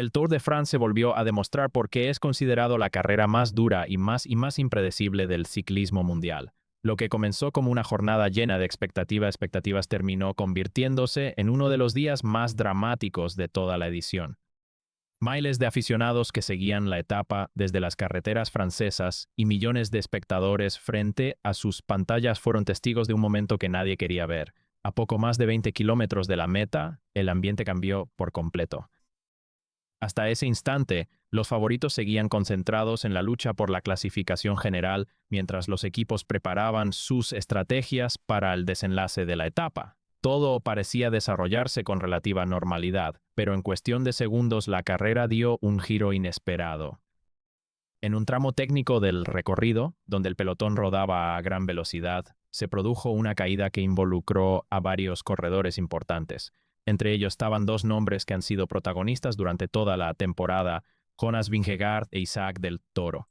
El Tour de France se volvió a demostrar por qué es considerado la carrera más dura y más impredecible del ciclismo mundial. Lo que comenzó como una jornada llena de expectativas terminó convirtiéndose en uno de los días más dramáticos de toda la edición. Miles de aficionados que seguían la etapa desde las carreteras francesas y millones de espectadores frente a sus pantallas fueron testigos de un momento que nadie quería ver. A poco más de 20 kilómetros de la meta, el ambiente cambió por completo. Hasta ese instante, los favoritos seguían concentrados en la lucha por la clasificación general mientras los equipos preparaban sus estrategias para el desenlace de la etapa. Todo parecía desarrollarse con relativa normalidad, pero en cuestión de segundos la carrera dio un giro inesperado. En un tramo técnico del recorrido, donde el pelotón rodaba a gran velocidad, se produjo una caída que involucró a varios corredores importantes. Entre ellos estaban dos nombres que han sido protagonistas durante toda la temporada, Jonas Vingegaard e Isaac del Toro.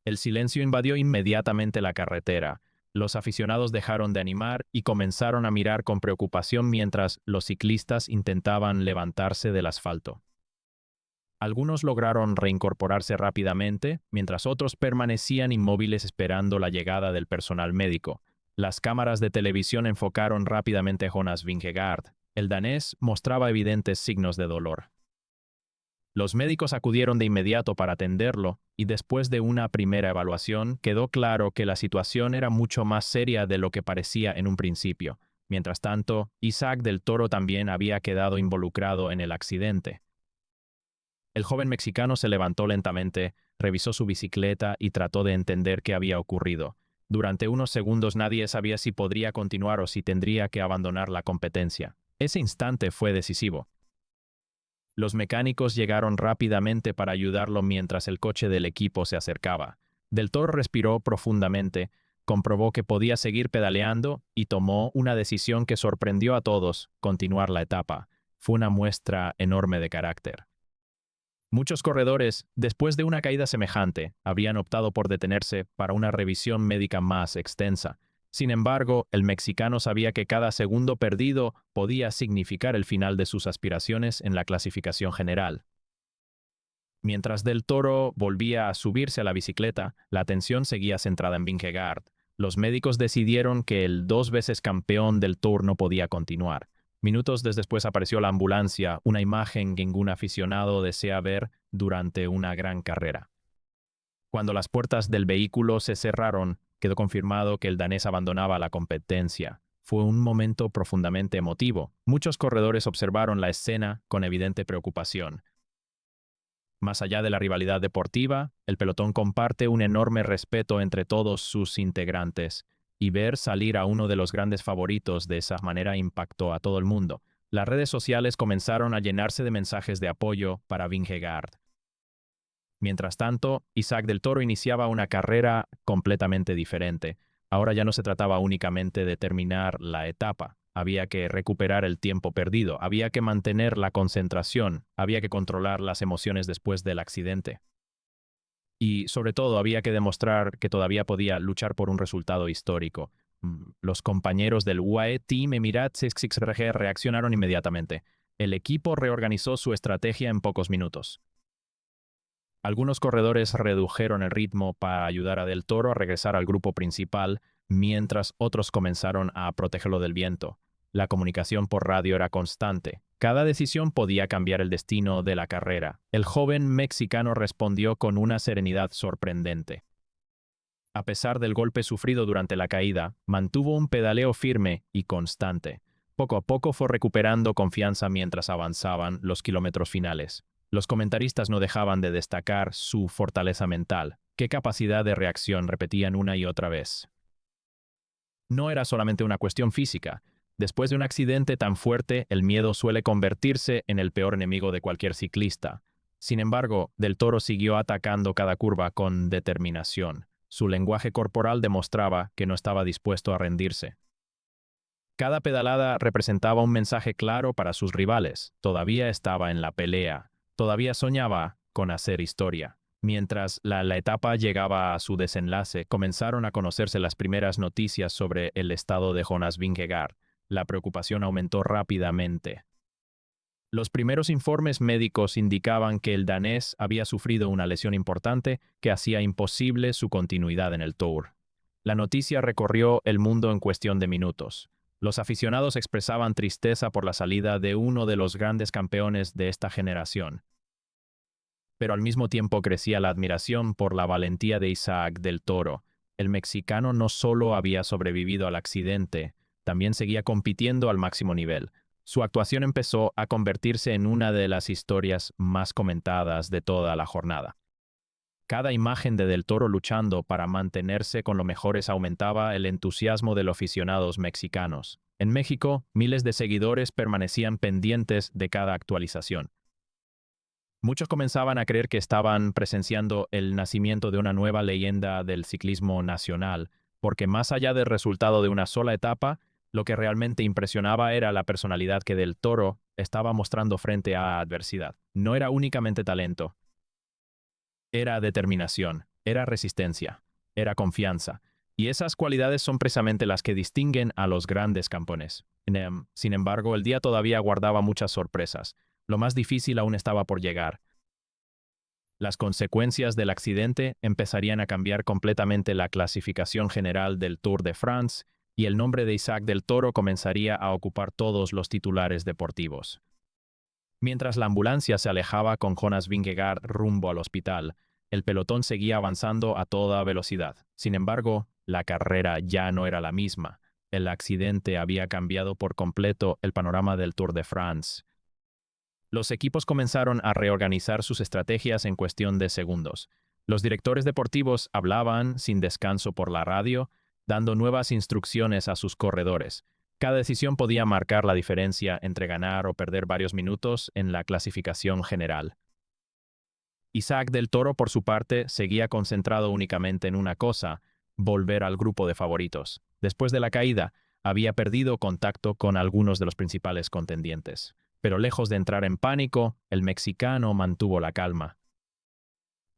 El silencio invadió inmediatamente la carretera. Los aficionados dejaron de animar y comenzaron a mirar con preocupación mientras los ciclistas intentaban levantarse del asfalto. Algunos lograron reincorporarse rápidamente, mientras otros permanecían inmóviles esperando la llegada del personal médico. Las cámaras de televisión enfocaron rápidamente a Jonas Vingegaard. El danés mostraba evidentes signos de dolor. Los médicos acudieron de inmediato para atenderlo, y después de una primera evaluación quedó claro que la situación era mucho más seria de lo que parecía en un principio. Mientras tanto, Isaac del Toro también había quedado involucrado en el accidente. El joven mexicano se levantó lentamente, revisó su bicicleta y trató de entender qué había ocurrido. Durante unos segundos nadie sabía si podría continuar o si tendría que abandonar la competencia. Ese instante fue decisivo. Los mecánicos llegaron rápidamente para ayudarlo mientras el coche del equipo se acercaba. Del Toro respiró profundamente, comprobó que podía seguir pedaleando y tomó una decisión que sorprendió a todos: continuar la etapa. Fue una muestra enorme de carácter. Muchos corredores, después de una caída semejante, habrían optado por detenerse para una revisión médica más extensa. Sin embargo, el mexicano sabía que cada segundo perdido podía significar el final de sus aspiraciones en la clasificación general. Mientras Del Toro volvía a subirse a la bicicleta, la atención seguía centrada en Vingegaard. Los médicos decidieron que el dos veces campeón del Tour no podía continuar. Minutos después apareció la ambulancia, una imagen que ningún aficionado desea ver durante una gran carrera. Cuando las puertas del vehículo se cerraron, quedó confirmado que el danés abandonaba la competencia. Fue un momento profundamente emotivo. Muchos corredores observaron la escena con evidente preocupación. Más allá de la rivalidad deportiva, el pelotón comparte un enorme respeto entre todos sus integrantes, y ver salir a uno de los grandes favoritos de esa manera impactó a todo el mundo. Las redes sociales comenzaron a llenarse de mensajes de apoyo para Vingegaard. Mientras tanto, Isaac del Toro iniciaba una carrera completamente diferente. Ahora ya no se trataba únicamente de terminar la etapa. Había que recuperar el tiempo perdido, había que mantener la concentración, había que controlar las emociones después del accidente. Y, sobre todo, había que demostrar que todavía podía luchar por un resultado histórico. Los compañeros del UAE Team Emirates XXRG reaccionaron inmediatamente. El equipo reorganizó su estrategia en pocos minutos. Algunos corredores redujeron el ritmo para ayudar a Del Toro a regresar al grupo principal, mientras otros comenzaron a protegerlo del viento. La comunicación por radio era constante. Cada decisión podía cambiar el destino de la carrera. El joven mexicano respondió con una serenidad sorprendente. A pesar del golpe sufrido durante la caída, mantuvo un pedaleo firme y constante. Poco a poco fue recuperando confianza mientras avanzaban los kilómetros finales. Los comentaristas no dejaban de destacar su fortaleza mental. Qué capacidad de reacción, repetían una y otra vez. No era solamente una cuestión física. Después de un accidente tan fuerte, el miedo suele convertirse en el peor enemigo de cualquier ciclista. Sin embargo, Del Toro siguió atacando cada curva con determinación. Su lenguaje corporal demostraba que no estaba dispuesto a rendirse. Cada pedalada representaba un mensaje claro para sus rivales. Todavía estaba en la pelea. Todavía soñaba con hacer historia. Mientras la etapa llegaba a su desenlace, comenzaron a conocerse las primeras noticias sobre el estado de Jonas Vingegaard. La preocupación aumentó rápidamente. Los primeros informes médicos indicaban que el danés había sufrido una lesión importante que hacía imposible su continuidad en el Tour. La noticia recorrió el mundo en cuestión de minutos. Los aficionados expresaban tristeza por la salida de uno de los grandes campeones de esta generación. Pero al mismo tiempo crecía la admiración por la valentía de Isaac del Toro. El mexicano no solo había sobrevivido al accidente, también seguía compitiendo al máximo nivel. Su actuación empezó a convertirse en una de las historias más comentadas de toda la jornada. Cada imagen de Del Toro luchando para mantenerse con los mejores aumentaba el entusiasmo de los aficionados mexicanos. En México, miles de seguidores permanecían pendientes de cada actualización. Muchos comenzaban a creer que estaban presenciando el nacimiento de una nueva leyenda del ciclismo nacional, porque más allá del resultado de una sola etapa, lo que realmente impresionaba era la personalidad que Del Toro estaba mostrando frente a adversidad. No era únicamente talento, era determinación, era resistencia, era confianza. Y esas cualidades son precisamente las que distinguen a los grandes campeones. Sin embargo, el día todavía guardaba muchas sorpresas. Lo más difícil aún estaba por llegar. Las consecuencias del accidente empezarían a cambiar completamente la clasificación general del Tour de France y el nombre de Isaac del Toro comenzaría a ocupar todos los titulares deportivos. Mientras la ambulancia se alejaba con Jonas Vingegaard rumbo al hospital, el pelotón seguía avanzando a toda velocidad. Sin embargo, la carrera ya no era la misma. El accidente había cambiado por completo el panorama del Tour de France. Los equipos comenzaron a reorganizar sus estrategias en cuestión de segundos. Los directores deportivos hablaban sin descanso por la radio, dando nuevas instrucciones a sus corredores. Cada decisión podía marcar la diferencia entre ganar o perder varios minutos en la clasificación general. Isaac del Toro, por su parte, seguía concentrado únicamente en una cosa: volver al grupo de favoritos. Después de la caída, había perdido contacto con algunos de los principales contendientes. Pero lejos de entrar en pánico, el mexicano mantuvo la calma.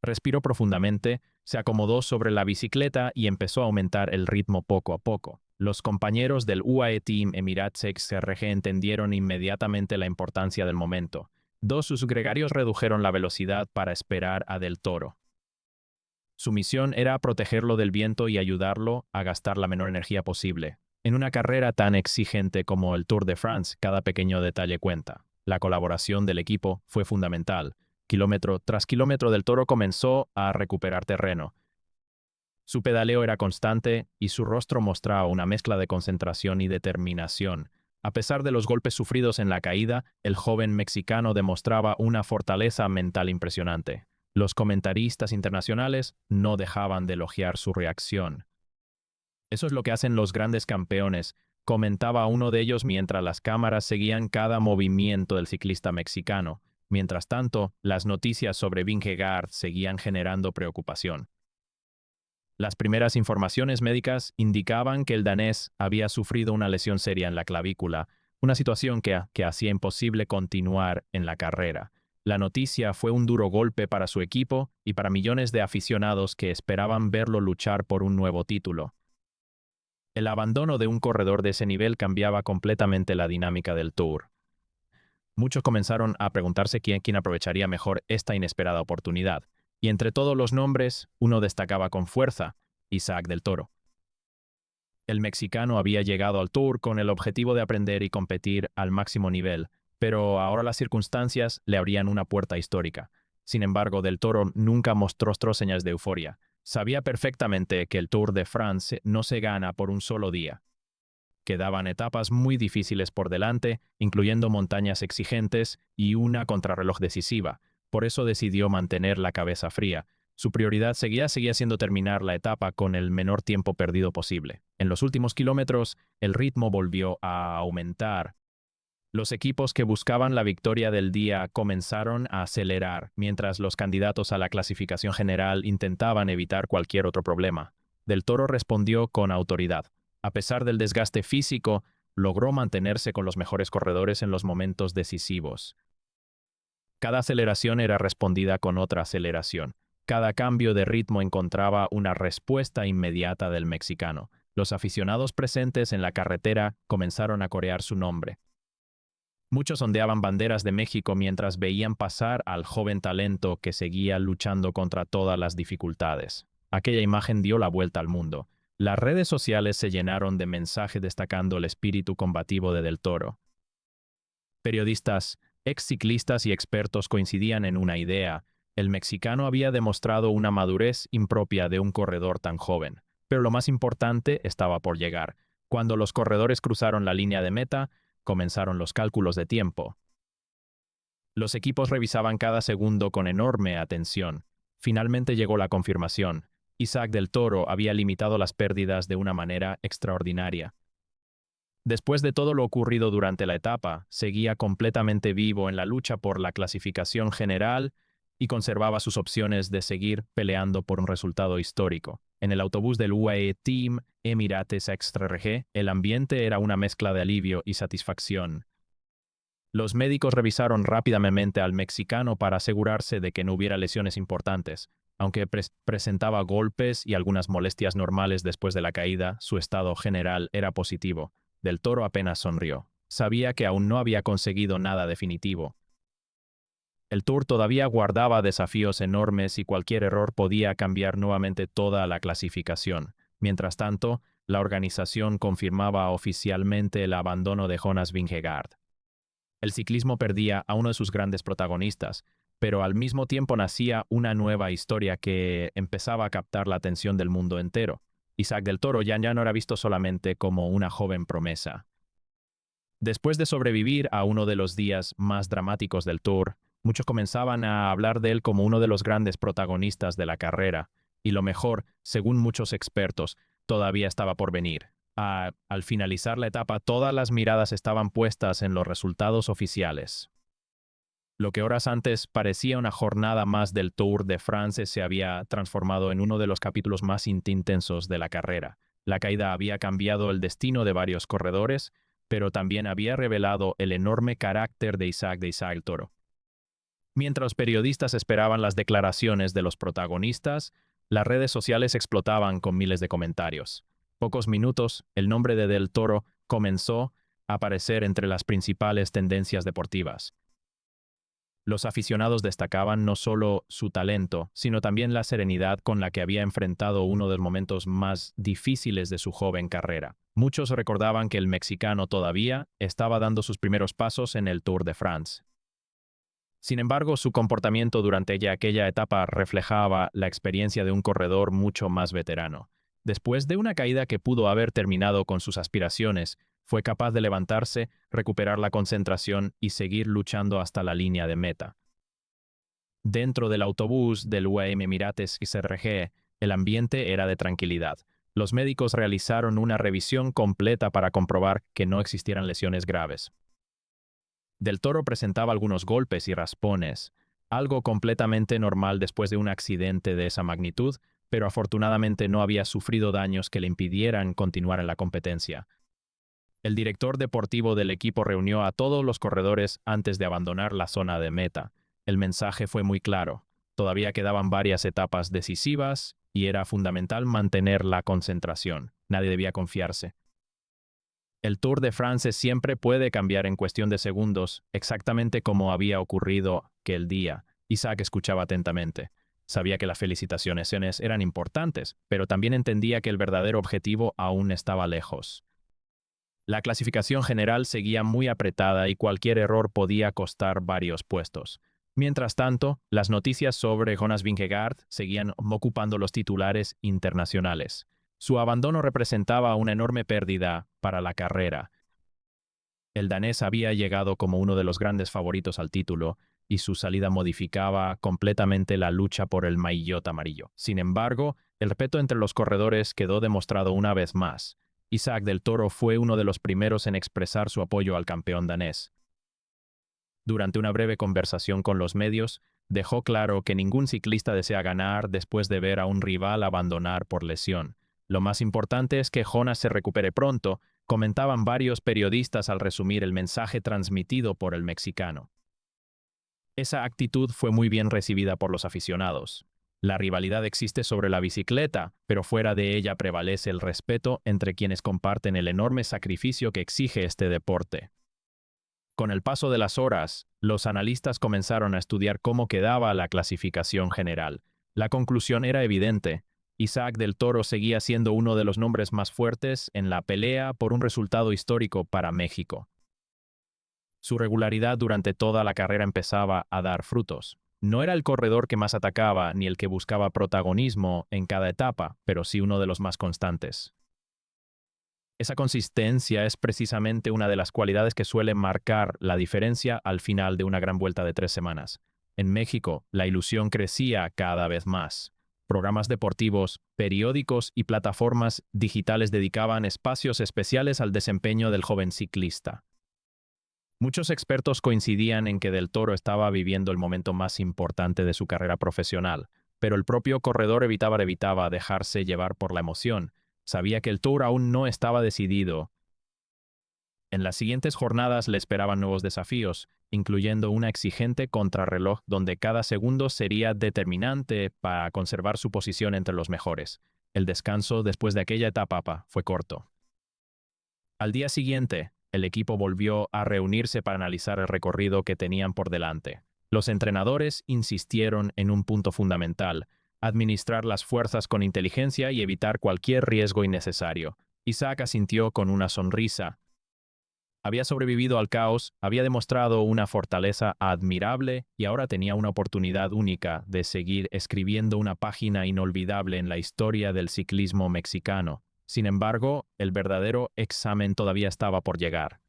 Respiró profundamente, se acomodó sobre la bicicleta y empezó a aumentar el ritmo poco a poco. Los compañeros del UAE Team Emirates XRG entendieron inmediatamente la importancia del momento. Dos sus gregarios redujeron la velocidad para esperar a Del Toro. Su misión era protegerlo del viento y ayudarlo a gastar la menor energía posible. En una carrera tan exigente como el Tour de France, cada pequeño detalle cuenta. La colaboración del equipo fue fundamental. Kilómetro tras kilómetro Del Toro comenzó a recuperar terreno. Su pedaleo era constante y su rostro mostraba una mezcla de concentración y determinación. A pesar de los golpes sufridos en la caída, el joven mexicano demostraba una fortaleza mental impresionante. Los comentaristas internacionales no dejaban de elogiar su reacción. Eso es lo que hacen los grandes campeones, comentaba uno de ellos mientras las cámaras seguían cada movimiento del ciclista mexicano. Mientras tanto, las noticias sobre Vingegaard seguían generando preocupación. Las primeras informaciones médicas indicaban que el danés había sufrido una lesión seria en la clavícula, una situación que hacía imposible continuar en la carrera. La noticia fue un duro golpe para su equipo y para millones de aficionados que esperaban verlo luchar por un nuevo título. El abandono de un corredor de ese nivel cambiaba completamente la dinámica del Tour. Muchos comenzaron a preguntarse quién aprovecharía mejor esta inesperada oportunidad. Y entre todos los nombres, uno destacaba con fuerza: Isaac del Toro. El mexicano había llegado al Tour con el objetivo de aprender y competir al máximo nivel, pero ahora las circunstancias le abrían una puerta histórica. Sin embargo, Del Toro nunca mostró señas de euforia. Sabía perfectamente que el Tour de France no se gana por un solo día. Quedaban etapas muy difíciles por delante, incluyendo montañas exigentes y una contrarreloj decisiva. Por eso decidió mantener la cabeza fría. Su prioridad seguía siendo terminar la etapa con el menor tiempo perdido posible. En los últimos kilómetros, el ritmo volvió a aumentar. Los equipos que buscaban la victoria del día comenzaron a acelerar, mientras los candidatos a la clasificación general intentaban evitar cualquier otro problema. Del Toro respondió con autoridad. A pesar del desgaste físico, logró mantenerse con los mejores corredores en los momentos decisivos. Cada aceleración era respondida con otra aceleración. Cada cambio de ritmo encontraba una respuesta inmediata del mexicano. Los aficionados presentes en la carretera comenzaron a corear su nombre. Muchos ondeaban banderas de México mientras veían pasar al joven talento que seguía luchando contra todas las dificultades. Aquella imagen dio la vuelta al mundo. Las redes sociales se llenaron de mensajes destacando el espíritu combativo de Del Toro. Periodistas, ex ciclistas y expertos coincidían en una idea: el mexicano había demostrado una madurez impropia de un corredor tan joven. Pero lo más importante estaba por llegar. Cuando los corredores cruzaron la línea de meta, comenzaron los cálculos de tiempo. Los equipos revisaban cada segundo con enorme atención. Finalmente llegó la confirmación. Isaac Del Toro había limitado las pérdidas de una manera extraordinaria. Después de todo lo ocurrido durante la etapa, seguía completamente vivo en la lucha por la clasificación general y conservaba sus opciones de seguir peleando por un resultado histórico. En el autobús del UAE Team Emirates Extra-RG, el ambiente era una mezcla de alivio y satisfacción. Los médicos revisaron rápidamente al mexicano para asegurarse de que no hubiera lesiones importantes. Aunque presentaba golpes y algunas molestias normales después de la caída, su estado general era positivo. Del Toro apenas sonrió. Sabía que aún no había conseguido nada definitivo. El Tour todavía guardaba desafíos enormes y cualquier error podía cambiar nuevamente toda la clasificación. Mientras tanto, la organización confirmaba oficialmente el abandono de Jonas Vingegaard. El ciclismo perdía a uno de sus grandes protagonistas, pero al mismo tiempo nacía una nueva historia que empezaba a captar la atención del mundo entero. Isaac Del Toro ya no era visto solamente como una joven promesa. Después de sobrevivir a uno de los días más dramáticos del Tour, muchos comenzaban a hablar de él como uno de los grandes protagonistas de la carrera, y lo mejor, según muchos expertos, todavía estaba por venir. Al finalizar la etapa, todas las miradas estaban puestas en los resultados oficiales. Lo que horas antes parecía una jornada más del Tour de France se había transformado en uno de los capítulos más intensos de la carrera. La caída había cambiado el destino de varios corredores, pero también había revelado el enorme carácter de Isaac Del Toro. Mientras los periodistas esperaban las declaraciones de los protagonistas, las redes sociales explotaban con miles de comentarios. Pocos minutos, el nombre de Del Toro comenzó a aparecer entre las principales tendencias deportivas. Los aficionados destacaban no solo su talento, sino también la serenidad con la que había enfrentado uno de los momentos más difíciles de su joven carrera. Muchos recordaban que el mexicano todavía estaba dando sus primeros pasos en el Tour de France. Sin embargo, su comportamiento durante aquella etapa reflejaba la experiencia de un corredor mucho más veterano. Después de una caída que pudo haber terminado con sus aspiraciones, fue capaz de levantarse, recuperar la concentración y seguir luchando hasta la línea de meta. Dentro del autobús del UAE Emirates XRG, el ambiente era de tranquilidad. Los médicos realizaron una revisión completa para comprobar que no existieran lesiones graves. Del Toro presentaba algunos golpes y raspones, algo completamente normal después de un accidente de esa magnitud, pero afortunadamente no había sufrido daños que le impidieran continuar en la competencia. El director deportivo del equipo reunió a todos los corredores antes de abandonar la zona de meta. El mensaje fue muy claro. Todavía quedaban varias etapas decisivas y era fundamental mantener la concentración. Nadie debía confiarse. El Tour de France siempre puede cambiar en cuestión de segundos, exactamente como había ocurrido aquel día. Isaac escuchaba atentamente. Sabía que las felicitaciones eran importantes, pero también entendía que el verdadero objetivo aún estaba lejos. La clasificación general seguía muy apretada y cualquier error podía costar varios puestos. Mientras tanto, las noticias sobre Jonas Vingegaard seguían ocupando los titulares internacionales. Su abandono representaba una enorme pérdida para la carrera. El danés había llegado como uno de los grandes favoritos al título, y su salida modificaba completamente la lucha por el maillot amarillo. Sin embargo, el respeto entre los corredores quedó demostrado una vez más. Isaac Del Toro fue uno de los primeros en expresar su apoyo al campeón danés. Durante una breve conversación con los medios, dejó claro que ningún ciclista desea ganar después de ver a un rival abandonar por lesión. Lo más importante es que Jonas se recupere pronto, comentaban varios periodistas al resumir el mensaje transmitido por el mexicano. Esa actitud fue muy bien recibida por los aficionados. La rivalidad existe sobre la bicicleta, pero fuera de ella prevalece el respeto entre quienes comparten el enorme sacrificio que exige este deporte. Con el paso de las horas, los analistas comenzaron a estudiar cómo quedaba la clasificación general. La conclusión era evidente. Isaac del Toro seguía siendo uno de los nombres más fuertes en la pelea por un resultado histórico para México. Su regularidad durante toda la carrera empezaba a dar frutos. No era el corredor que más atacaba ni el que buscaba protagonismo en cada etapa, pero sí uno de los más constantes. Esa consistencia es precisamente una de las cualidades que suele marcar la diferencia al final de una gran vuelta de 3 semanas. En México, la ilusión crecía cada vez más. Programas deportivos, periódicos y plataformas digitales dedicaban espacios especiales al desempeño del joven ciclista. Muchos expertos coincidían en que Del Toro estaba viviendo el momento más importante de su carrera profesional, pero el propio corredor evitaba dejarse llevar por la emoción. Sabía que el Tour aún no estaba decidido. En las siguientes jornadas le esperaban nuevos desafíos, incluyendo una exigente contrarreloj donde cada segundo sería determinante para conservar su posición entre los mejores. El descanso después de aquella etapa fue corto. Al día siguiente, el equipo volvió a reunirse para analizar el recorrido que tenían por delante. Los entrenadores insistieron en un punto fundamental: administrar las fuerzas con inteligencia y evitar cualquier riesgo innecesario. Isaac asintió con una sonrisa. Había sobrevivido al caos, había demostrado una fortaleza admirable y ahora tenía una oportunidad única de seguir escribiendo una página inolvidable en la historia del ciclismo mexicano. Sin embargo, el verdadero examen todavía estaba por llegar.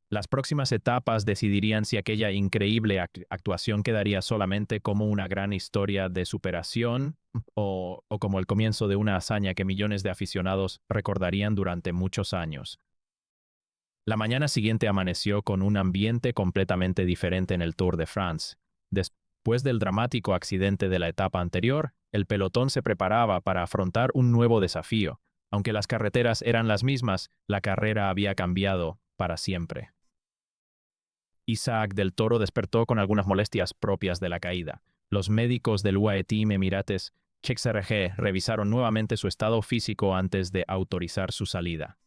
Las próximas etapas decidirían si aquella increíble actuación quedaría solamente como una gran historia de superación o como el comienzo de una hazaña que millones de aficionados recordarían durante muchos años. La mañana siguiente amaneció con un ambiente completamente diferente en el Tour de France. Después del dramático accidente de la etapa anterior, el pelotón se preparaba para afrontar un nuevo desafío. Aunque las carreteras eran las mismas, la carrera había cambiado para siempre. Isaac del Toro despertó con algunas molestias propias de la caída. Los médicos del UAE Team Emirates XRG revisaron nuevamente su estado físico antes de autorizar su salida.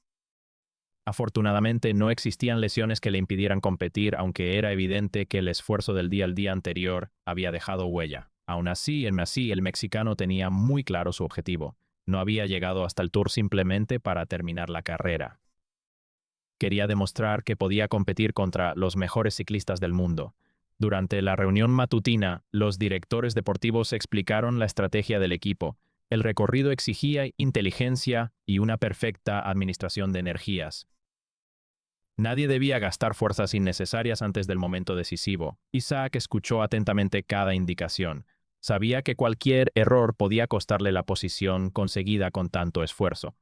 Afortunadamente no existían lesiones que le impidieran competir, aunque era evidente que el esfuerzo del día anterior había dejado huella. Aún así, el mexicano tenía muy claro su objetivo. No había llegado hasta el Tour simplemente para terminar la carrera. Quería demostrar que podía competir contra los mejores ciclistas del mundo. Durante la reunión matutina, los directores deportivos explicaron la estrategia del equipo. El recorrido exigía inteligencia y una perfecta administración de energías. Nadie debía gastar fuerzas innecesarias antes del momento decisivo. Isaac escuchó atentamente cada indicación. Sabía que cualquier error podía costarle la posición conseguida con tanto esfuerzo.